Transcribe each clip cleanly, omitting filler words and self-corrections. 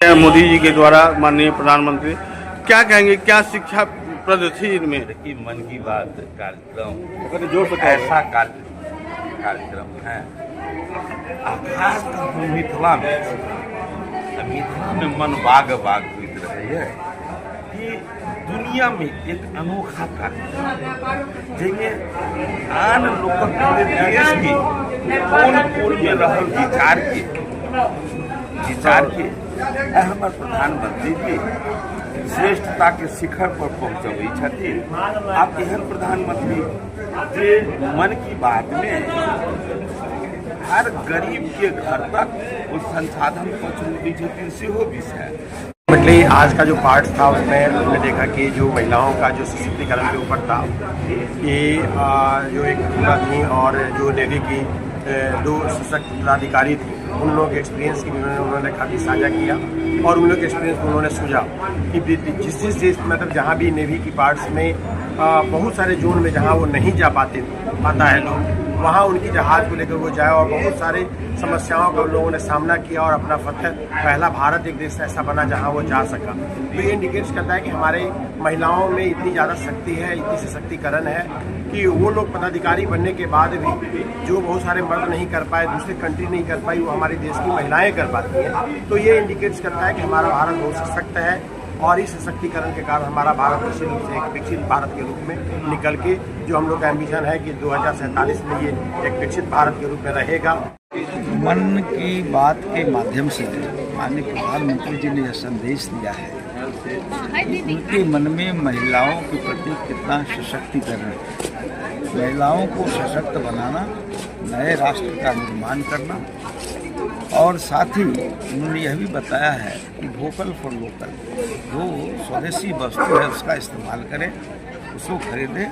मोदी जी के द्वारा माननीय प्रधानमंत्री क्या कहेंगे, क्या शिक्षा प्रदर्शी इनमें? कि मन की बात कार्यक्रम जोर से ऐसा कार्यक्रम है खासकर मिथिला में मन बाग होइत रहे है कि दुनिया में एक अनोखा कार्यक्रम जिसमें आन लोग देश के कोन में रहल विचार के हमारे प्रधानमंत्री जी श्रेष्ठता के शिखर पर पहुँचबे छथिन। आप एहन प्रधानमंत्री जे मन की बात में हर गरीब के घर तक वो संसाधन पहुँचने छथिन सेहो विषय। आज का जो पार्ट था उसमें हमने देखा कि जो महिलाओं का जो सशक्तिकरण के ऊपर था कि जो एक महिला थी और जो नेवी की दो सशक्त पदाधिकारी थी, उन लोगों के एक्सपीरियंस की उन्होंने काफ़ी साझा किया और उन लोगों के एक्सपीरियंस को उन्होंने सूझा कि जिस चीज़ मतलब जहाँ भी नेवी की पार्ट्स में बहुत सारे जोन में जहाँ वो नहीं जा पाता है लोग, वहाँ उनकी जहाज़ को लेकर वो जाए और बहुत सारे समस्याओं का उन लोगों ने सामना किया और अपना पहला भारत एक देश ऐसा बना जहाँ वो जा सका। तो ये इंडिकेट्स करता है कि हमारे महिलाओं में इतनी ज़्यादा शक्ति है, इतनी सशक्तिकरण है कि वो लोग पदाधिकारी बनने के बाद भी जो बहुत सारे मर्द नहीं कर पाए, दूसरी कंट्री नहीं कर पाई, वो हमारे देश की महिलाएं कर पाती हैं। तो ये इंडिकेट्स करता है कि हमारा भारत बहुत सशक्त है और इस सशक्तिकरण के कारण हमारा भारत निश्चित रूप से एक विकसित भारत के रूप में निकल के जो हम लोग का एम्बिशन है कि 2047 में ये एक विकसित भारत के रूप में रहेगा। मन की बात के माध्यम से माननीय प्रधानमंत्री जी ने यह संदेश दिया है उनके मन में महिलाओं के प्रति कितना सशक्तिकरण है, महिलाओं को सशक्त बनाना, नए राष्ट्र का निर्माण करना और साथ ही उन्होंने यह भी बताया है कि वोकल फॉर लोकल, जो स्वदेशी वस्तु है उसका इस्तेमाल करें, उसको खरीदें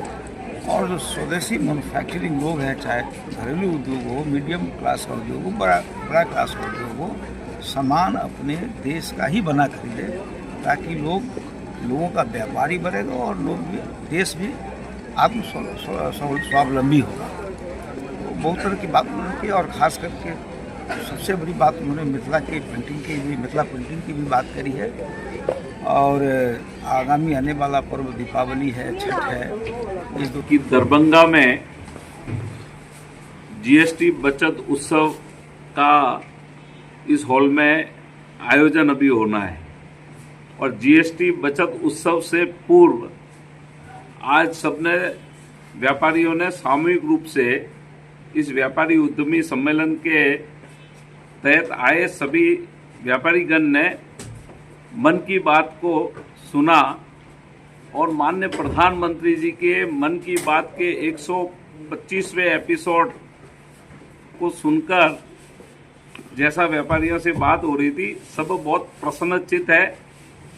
और जो स्वदेशी मैन्युफैक्चरिंग लोग हैं, चाहे घरेलू उद्योग हो, मीडियम क्लास का उद्योग हो, बड़ा क्लास का उद्योग हो, सामान अपने देश का ही बना खरीदे ताकि लोगों का व्यापारी बढ़ेगा और लोग भी देश भी आत्म स्वावलंबी होगा। तो बहुत तरह की बात उन्होंने की और ख़ास करके सबसे बड़ी बात उन्होंने मिथिला पेंटिंग की भी बात करी है और आगामी आने वाला पर्व दीपावली है, छठ है। इस की दरभंगा में जीएसटी बचत उत्सव का इस हॉल में आयोजन अभी होना है और जीएसटी बचत उत्सव से पूर्व आज सबने व्यापारियों ने सामूहिक रूप से इस व्यापारी उद्यमी सम्मेलन के तहत आए सभी व्यापारीगण ने मन की बात को सुना और माननीय प्रधानमंत्री जी के मन की बात के 125वें एपिसोड को सुनकर जैसा व्यापारियों से बात हो रही थी, सब बहुत प्रसन्नचित्त है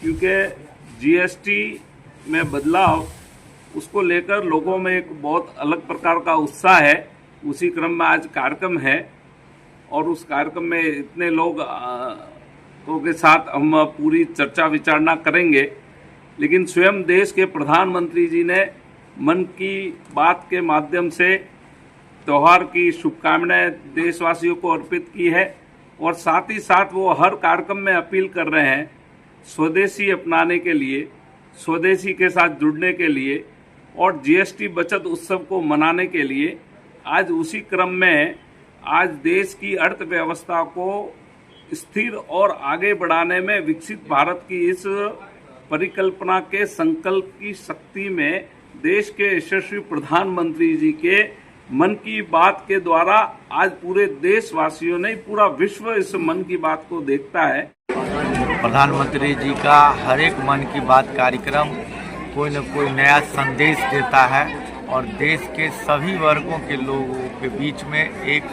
क्योंकि जीएसटी में बदलाव उसको लेकर लोगों में एक बहुत अलग प्रकार का उत्साह है। उसी क्रम में आज कार्यक्रम है और उस कार्यक्रम में इतने लोग के साथ हम पूरी चर्चा विचारणा करेंगे, लेकिन स्वयं देश के प्रधानमंत्री जी ने मन की बात के माध्यम से त्यौहार की शुभकामनाएं देशवासियों को अर्पित की है और साथ ही साथ वो हर कार्यक्रम में अपील कर रहे हैं स्वदेशी अपनाने के लिए, स्वदेशी के साथ जुड़ने के लिए और जीएसटी बचत उत्सव को मनाने के लिए। आज उसी क्रम में आज देश की अर्थव्यवस्था को स्थिर और आगे बढ़ाने में विकसित भारत की इस परिकल्पना के संकल्प की शक्ति में देश के यशस्वी प्रधानमंत्री जी के मन की बात के द्वारा आज पूरे देशवासियों ने, पूरा विश्व इस मन की बात को देखता है। प्रधानमंत्री जी का हर एक मन की बात कार्यक्रम कोई न कोई नया संदेश देता है और देश के सभी वर्गों के लोगों के बीच में एक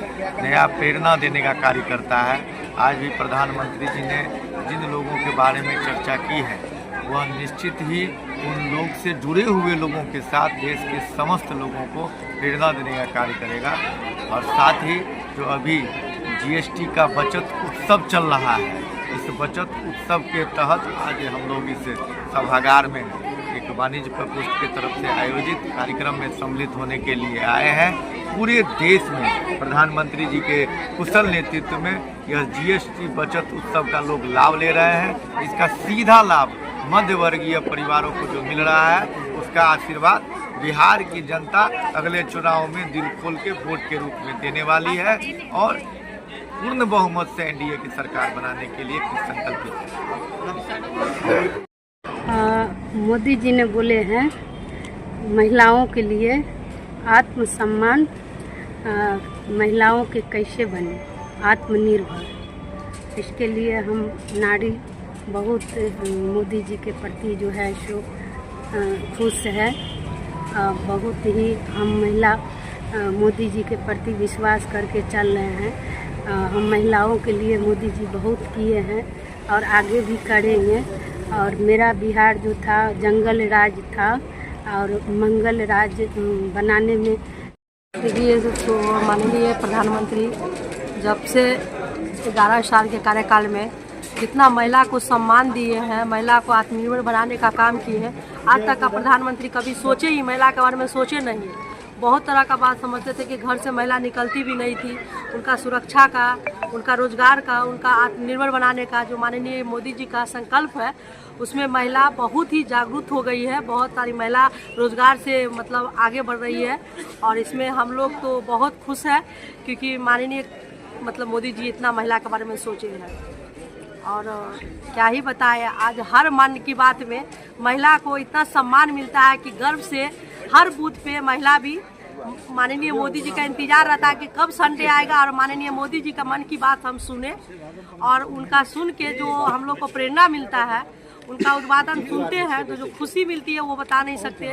नया प्रेरणा देने का कार्य करता है। आज भी प्रधानमंत्री जी ने जिन लोगों के बारे में चर्चा की है वह निश्चित ही उन लोग से जुड़े हुए लोगों के साथ देश के समस्त लोगों को प्रेरणा देने का कार्य करेगा। और साथ ही जो अभी जीएसटी का बचत उत्सव चल रहा है, इस बचत उत्सव के तहत आज हम लोग इस सभागार में एक वाणिज्य प्रकोष्ठ की तरफ से आयोजित कार्यक्रम में सम्मिलित होने के लिए आए हैं। पूरे देश में प्रधानमंत्री जी के कुशल नेतृत्व में यह जीएसटी बचत उत्सव का लोग लाभ ले रहे हैं। इसका सीधा लाभ मध्य वर्गीय परिवारों को जो मिल रहा है, उसका आशीर्वाद बिहार की जनता अगले चुनाव में दिल खोल के वोट के रूप में देने वाली है और पूर्ण बहुमत से एनडीए की सरकार बनाने के लिए संकल्पित है। मोदी जी ने बोले हैं महिलाओं के लिए आत्मसम्मान, महिलाओं के कैसे बने आत्मनिर्भर। इसके लिए हम नारी बहुत मोदी जी के प्रति जो है सो खुश है। बहुत ही हम महिला मोदी जी के प्रति विश्वास करके चल रहे हैं। हम महिलाओं के लिए मोदी जी बहुत किए हैं और आगे भी करेंगे। और मेरा बिहार जो था जंगल राज था और मंगल राज बनाने में देखिए, तो माननीय प्रधानमंत्री जब से 11 साल के कार्यकाल में जितना महिला को सम्मान दिए हैं, महिला को आत्मनिर्भर बनाने का काम किए हैं, आज तक का प्रधानमंत्री कभी सोचे ही महिला के बारे में सोचे नहीं। बहुत तरह का बात समझते थे कि घर से महिला निकलती भी नहीं थी। उनका सुरक्षा का, उनका रोजगार का, उनका आत्मनिर्भर बनाने का जो माननीय मोदी जी का संकल्प है, उसमें महिला बहुत ही जागरूक हो गई है। बहुत सारी महिला रोजगार से मतलब आगे बढ़ रही है और इसमें हम लोग तो बहुत खुश है क्योंकि माननीय मतलब मोदी जी इतना महिला के बारे में सोचे हैं। और क्या ही बताएं, आज हर मन की बात में महिला को इतना सम्मान मिलता है कि गर्व से हर बूथ पे महिला भी माननीय मोदी जी का इंतजार रहता है कि कब संडे आएगा और माननीय मोदी जी का मन की बात हम सुने। और उनका सुन के जो हम लोग को प्रेरणा मिलता है, उनका उद्बोधन सुनते हैं तो जो खुशी मिलती है वो बता नहीं सकते।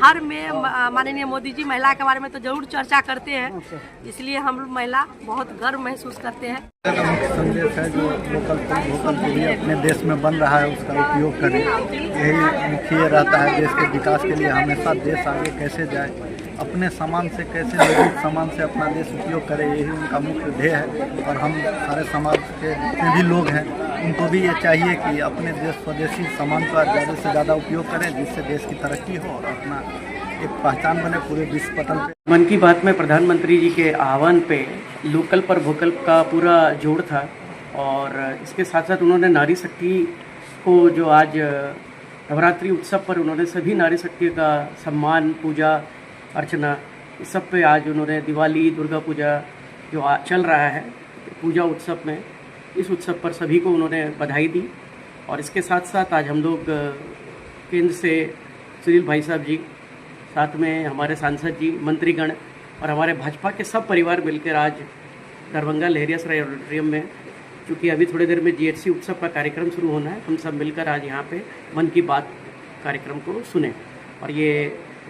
हर में माननीय मोदी जी महिला के बारे में तो जरूर चर्चा करते हैं, इसलिए हम लोग महिला बहुत गर्व महसूस करते हैं। संदेश है जो लोकल फूड वोकल के लिए अपने देश में बन रहा है उसका उपयोग करें। यही मुख्य रहता है देश के विकास के लिए। हमेशा देश आगे कैसे जाए, अपने सामान से कैसे निर्मित सामान से अपना देश उपयोग करे, यही उनका मुख्य ध्येय है। और हम सारे समाज के जितने भी लोग हैं उनको भी ये चाहिए कि अपने देश स्वदेशी सामान का ज़्यादा से ज़्यादा उपयोग करें, जिससे देश की तरक्की हो और अपना एक पहचान बने पूरे विश्व पटल पे। मन की बात में प्रधानमंत्री जी के आह्वान पे लोकल पर वोकल का पूरा जोड़ था और इसके साथ साथ उन्होंने नारी शक्ति को जो आज नवरात्रि उत्सव पर उन्होंने सभी नारी शक्ति का सम्मान, पूजा अर्चना, इस सब पे आज उन्होंने दिवाली, दुर्गा पूजा जो चल रहा है पूजा उत्सव में, इस उत्सव पर सभी को उन्होंने बधाई दी। और इसके साथ साथ आज हम लोग केंद्र से सुनील भाई साहब जी, साथ में हमारे सांसद जी, मंत्रीगण और हमारे भाजपा के सब परिवार मिलकर आज दरभंगा लहरियासराय ऑडिटोरियम में, क्योंकि अभी थोड़ी देर में जीएसटी उत्सव का कार्यक्रम शुरू होना है, हम सब मिलकर आज यहाँ पे मन की बात कार्यक्रम को सुने। और ये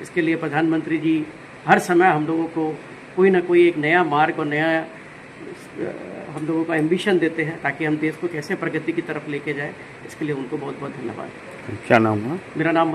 इसके लिए प्रधानमंत्री जी हर समय हम लोगों को कोई ना कोई एक नया मार्ग और नया हम लोगों को एम्बिशन देते हैं ताकि हम देश को कैसे प्रगति की तरफ लेके जाए। इसके लिए उनको बहुत बहुत धन्यवाद। क्या नाम है? मेरा नाम